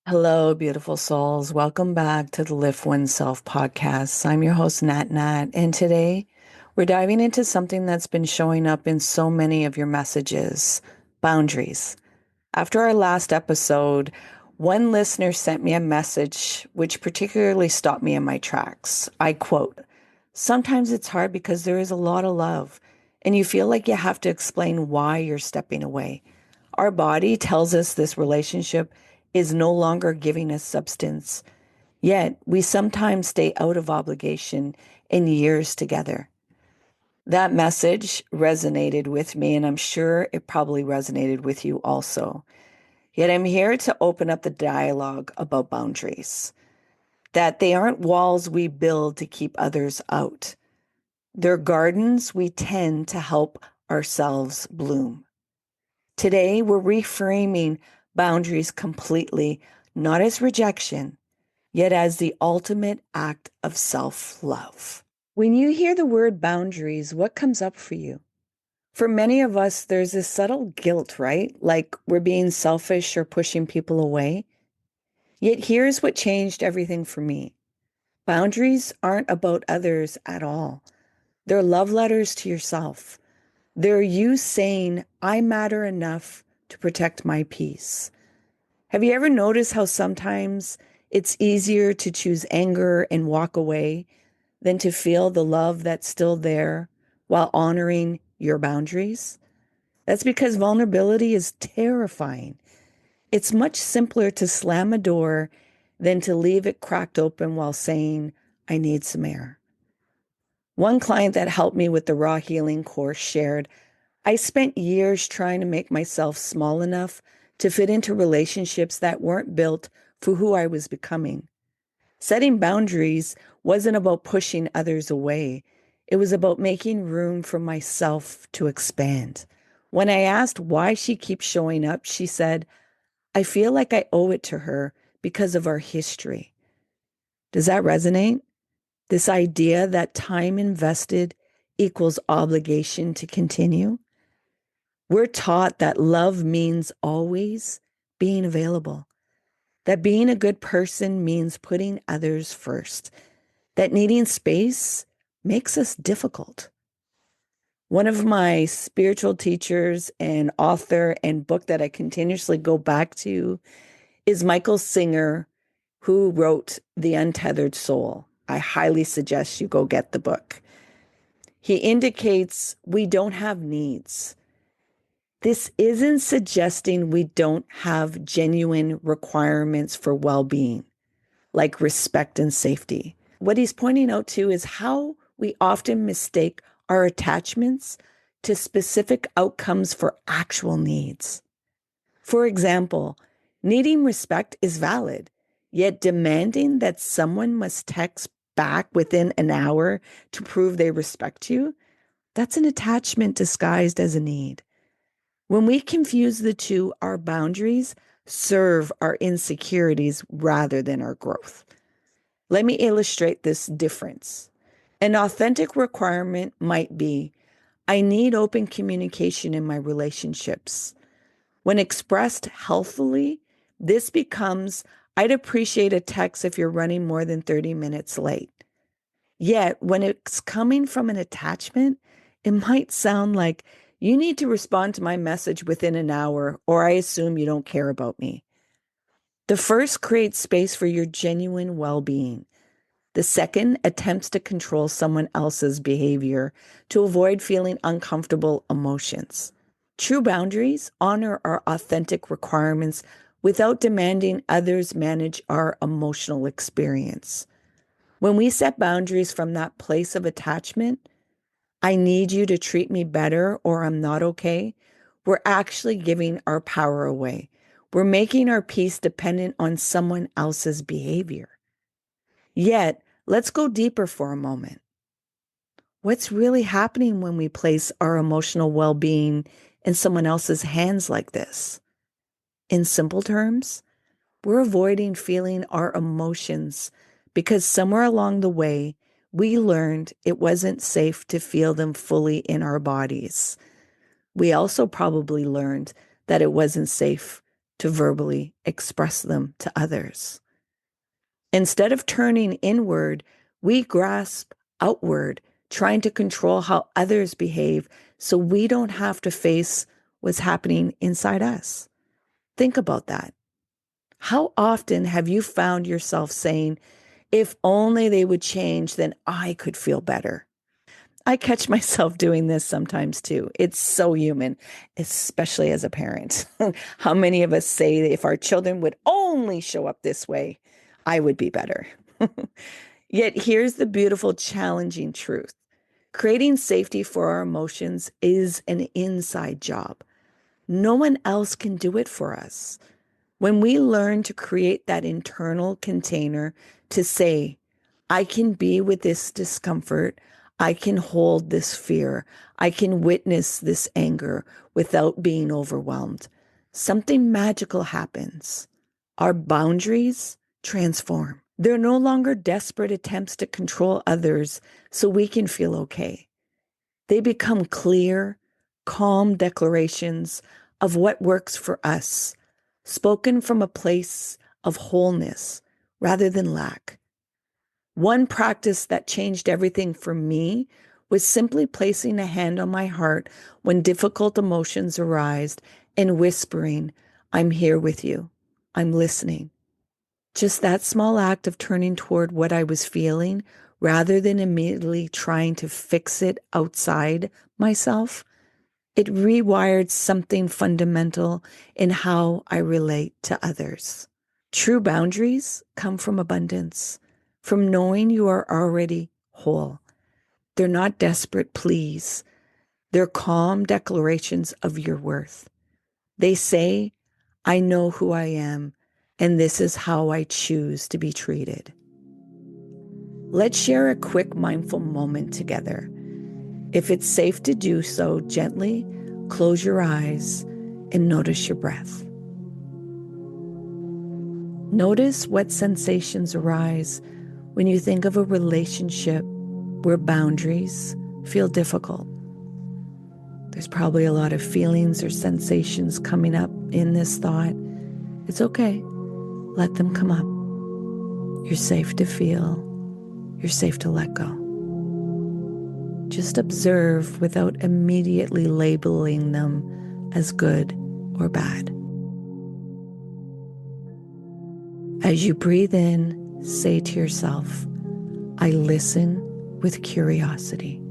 Hello, beautiful souls. Welcome back to the Lift Oneself podcast. I'm your host, Nat, and today we're diving into something that's been showing up in so many of your messages: boundaries. After our last episode, one listener sent me a message which particularly stopped me in my tracks. I quote, "Sometimes it's hard because there is a lot of love, and you feel like you have to explain why you're stepping away. Our body tells us this relationship is no longer giving us substance, yet we sometimes stay out of obligation in years together." That message resonated with me, and I'm sure it probably resonated with you also. Yet I'm here to open up the dialogue about boundaries, that they aren't walls we build to keep others out. They're gardens we tend to help ourselves bloom. Today, we're reframing boundaries completely, not as rejection, yet as the ultimate act of self love. When you hear the word boundaries, what comes up for you? For many of us, there's this subtle guilt, right? Like we're being selfish or pushing people away. Yet here's what changed everything for me: boundaries aren't about others at all, they're love letters to yourself. They're you saying, I matter enough to protect my peace. Have you ever noticed how sometimes it's easier to choose anger and walk away than to feel the love that's still there while honoring your boundaries? That's because vulnerability is terrifying. It's much simpler to slam a door than to leave it cracked open while saying, I need some air. One client that helped me with the Raw Healing course shared, I spent years trying to make myself small enough to fit into relationships that weren't built for who I was becoming. Setting boundaries wasn't about pushing others away. It was about making room for myself to expand. When I asked why she keeps showing up, she said, I feel like I owe it to her because of our history. Does that resonate? This idea that time invested equals obligation to continue? We're taught that love means always being available, that being a good person means putting others first, that needing space makes us difficult. One of my spiritual teachers and author and book that I continuously go back to is Michael Singer, who wrote The Untethered Soul. I highly suggest you go get the book. He indicates we don't have needs. This isn't suggesting we don't have genuine requirements for well being, like respect and safety. What he's pointing out too is how we often mistake our attachments to specific outcomes for actual needs. For example, needing respect is valid, yet demanding that someone must text back within an hour to prove they respect you, that's an attachment disguised as a need. When we confuse the two, our boundaries serve our insecurities rather than our growth. Let me illustrate this difference. An authentic requirement might be, I need open communication in my relationships. When expressed healthily, this becomes, I'd appreciate a text if you're running more than 30 minutes late. Yet, when it's coming from an attachment, it might sound like, you need to respond to my message within an hour, or I assume you don't care about me. The first creates space for your genuine well being. The second attempts to control someone else's behavior to avoid feeling uncomfortable emotions. True boundaries honor our authentic requirements without demanding others manage our emotional experience. When we set boundaries from that place of attachment, I need you to treat me better or I'm not okay, we're actually giving our power away. We're making our peace dependent on someone else's behavior. Yet, let's go deeper for a moment. What's really happening when we place our emotional well being in someone else's hands like this? In simple terms, we're avoiding feeling our emotions because somewhere along the way, we learned it wasn't safe to feel them fully in our bodies. We also probably learned that it wasn't safe to verbally express them to others. Instead of turning inward, we grasp outward, trying to control how others behave so we don't have to face what's happening inside us. Think about that. How often have you found yourself saying, if only they would change, then I could feel better? I catch myself doing this sometimes too. It's so human, especially as a parent. How many of us say that if our children would only show up this way, I would be better. Yet here's the beautiful, challenging truth. Creating safety for our emotions is an inside job. No one else can do it for us. When we learn to create that internal container to say, I can be with this discomfort, I can hold this fear, I can witness this anger without being overwhelmed, something magical happens. Our boundaries transform. They're no longer desperate attempts to control others so we can feel okay. They become clear, calm declarations of what works for us, spoken from a place of wholeness rather than lack. One practice that changed everything for me was simply placing a hand on my heart when difficult emotions arise and whispering, I'm here with you. I'm listening. Just that small act of turning toward what I was feeling rather than immediately trying to fix it outside myself, it rewired something fundamental in how I relate to others. True boundaries come from abundance, from knowing you are already whole. They're not desperate pleas. They're calm declarations of your worth. They say, I know who I am, and this is how I choose to be treated. Let's share a quick mindful moment together. If it's safe to do so, gently close your eyes and notice your breath. Notice what sensations arise when you think of a relationship where boundaries feel difficult. There's probably a lot of feelings or sensations coming up in this thought. It's okay. Let them come up. You're safe to feel. You're safe to let go. Just observe without immediately labeling them as good or bad. As you breathe in, say to yourself, I listen with curiosity.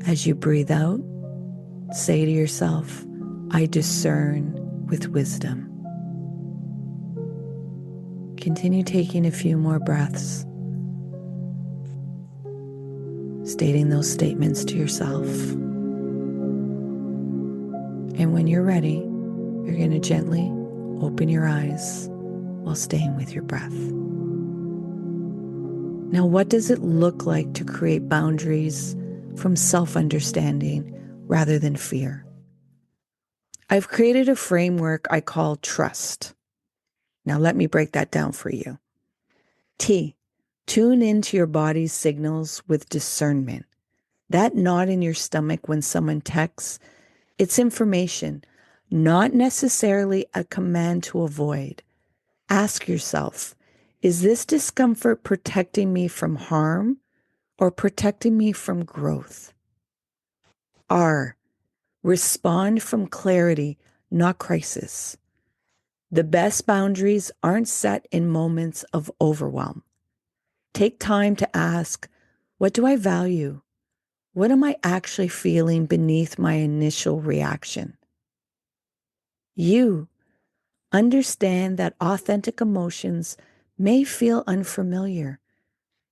As you breathe out, say to yourself, I discern with wisdom. Continue taking a few more breaths, stating those statements to yourself. And when you're ready, you're going to gently open your eyes while staying with your breath. Now, what does it look like to create boundaries from self-understanding rather than fear? I've created a framework I call trust. Now, let me break that down for you. T, tune into your body's signals with discernment. That knot in your stomach when someone texts, it's information, not necessarily a command to avoid. Ask yourself, is this discomfort protecting me from harm or protecting me from growth? R, respond from clarity, not crisis. The best boundaries aren't set in moments of overwhelm. Take time to ask, what do I value? What am I actually feeling beneath my initial reaction? You understand that authentic emotions may feel unfamiliar.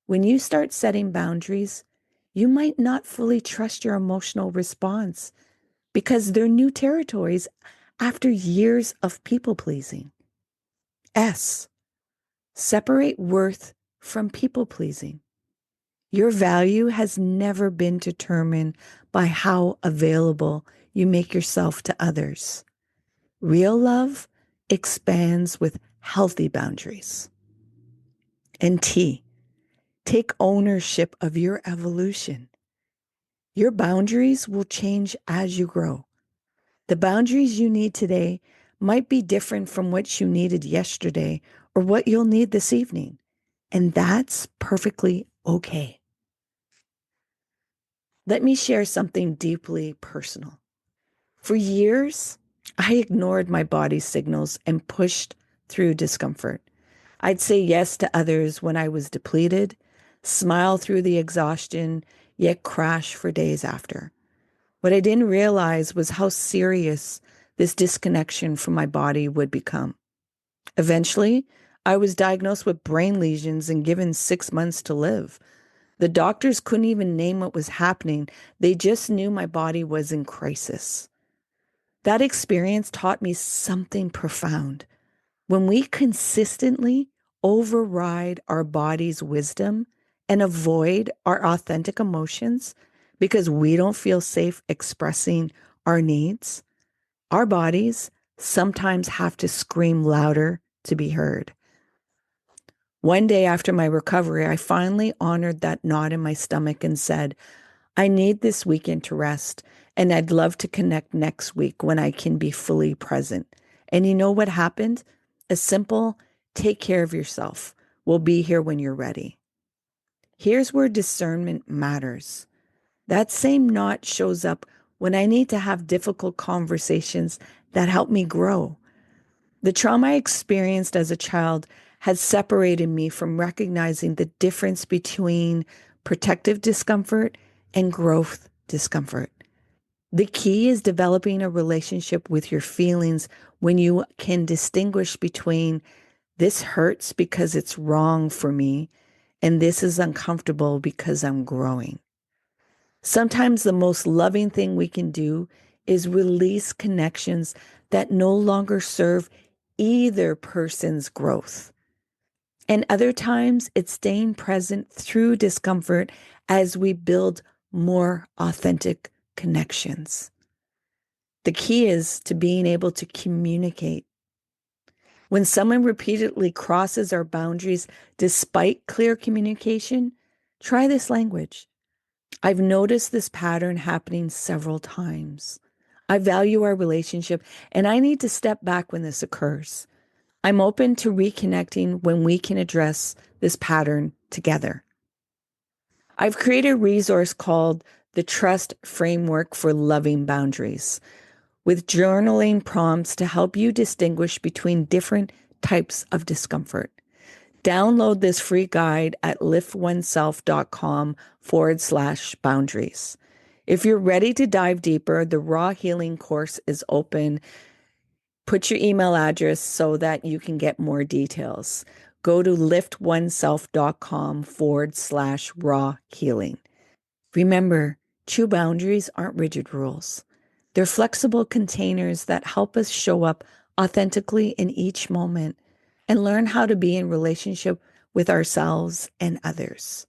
When you start setting boundaries, you might not fully trust your emotional response because they're new territories after years of people pleasing. S, separate worth from people pleasing. Your value has never been determined by how available you make yourself to others. Real love expands with healthy boundaries. And T, take ownership of your evolution. Your boundaries will change as you grow. The boundaries you need today might be different from what you needed yesterday or what you'll need this evening. And that's perfectly okay. Let me share something deeply personal. For years, I ignored my body's signals and pushed through discomfort. I'd say yes to others when I was depleted, smile through the exhaustion, yet crash for days after. What I didn't realize was how serious this disconnection from my body would become. Eventually, I was diagnosed with brain lesions and given 6 months to live. The doctors couldn't even name what was happening. They just knew my body was in crisis. That experience taught me something profound. When we consistently override our body's wisdom and avoid our authentic emotions because we don't feel safe expressing our needs, our bodies sometimes have to scream louder to be heard. One day after my recovery, I finally honored that knot in my stomach and said, I need this weekend to rest, and I'd love to connect next week when I can be fully present. And you know what happened? A simple, take care of yourself. We'll be here when you're ready. Here's where discernment matters. That same knot shows up when I need to have difficult conversations that help me grow. The trauma I experienced as a child has separated me from recognizing the difference between protective discomfort and growth discomfort. The key is developing a relationship with your feelings when you can distinguish between this hurts because it's wrong for me and this is uncomfortable because I'm growing. Sometimes the most loving thing we can do is release connections that no longer serve either person's growth. And other times it's staying present through discomfort as we build more authentic connections. The key is to being able to communicate. When someone repeatedly crosses our boundaries despite clear communication, try this language. I've noticed this pattern happening several times. I value our relationship and I need to step back when this occurs. I'm open to reconnecting when we can address this pattern together. I've created a resource called the Trust Framework for Loving Boundaries, with journaling prompts to help you distinguish between different types of discomfort. Download this free guide at liftoneself.com/boundaries. If you're ready to dive deeper, the Raw Healing course is open. Put your email address so that you can get more details. Go to liftoneself.com/raw healing. Remember, true boundaries aren't rigid rules. They're flexible containers that help us show up authentically in each moment and learn how to be in relationship with ourselves and others.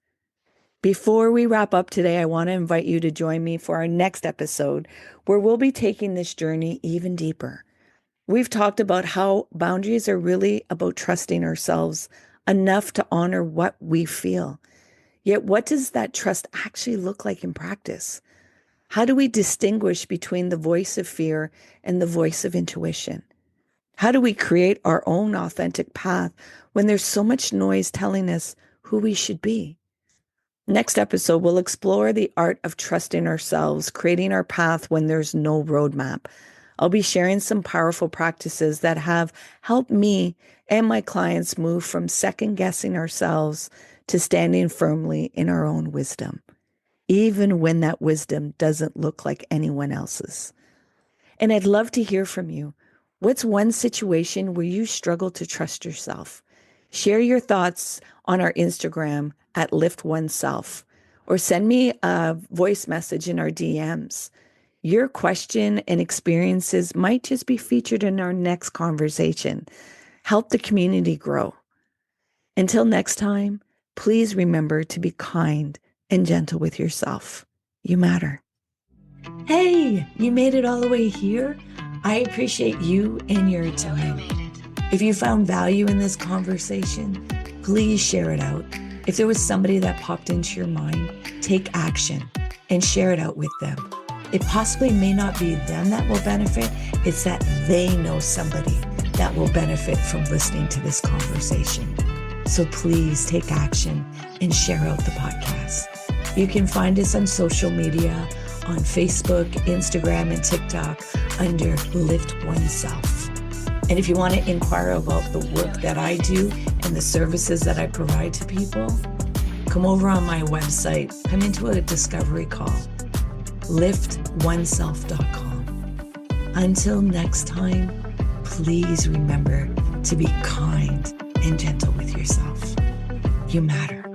Before we wrap up today, I want to invite you to join me for our next episode where we'll be taking this journey even deeper. We've talked about how boundaries are really about trusting ourselves enough to honor what we feel. Yet, what does that trust actually look like in practice? How do we distinguish between the voice of fear and the voice of intuition? How do we create our own authentic path when there's so much noise telling us who we should be? Next episode, we'll explore the art of trusting ourselves, creating our path when there's no roadmap. I'll be sharing some powerful practices that have helped me and my clients move from second guessing ourselves to standing firmly in our own wisdom, even when that wisdom doesn't look like anyone else's. And I'd love to hear from you. What's one situation where you struggle to trust yourself? Share your thoughts on our Instagram at liftoneself or send me a voice message in our DMs. Your question and experiences might just be featured in our next conversation. Help the community grow. Until next time, please remember to be kind and gentle with yourself. You matter. Hey, you made it all the way here. I appreciate you and your time. If you found value in this conversation, please share it out. If there was somebody that popped into your mind, take action and share it out with them. It possibly may not be them that will benefit. It's that they know somebody that will benefit from listening to this conversation. So please take action and share out the podcast. You can find us on social media, on Facebook, Instagram, and TikTok under Lift Oneself. And if you want to inquire about the work that I do and the services that I provide to people, come over on my website, come into a discovery call, liftoneself.com. Until next time, please remember to be kind and gentle with yourself. You matter.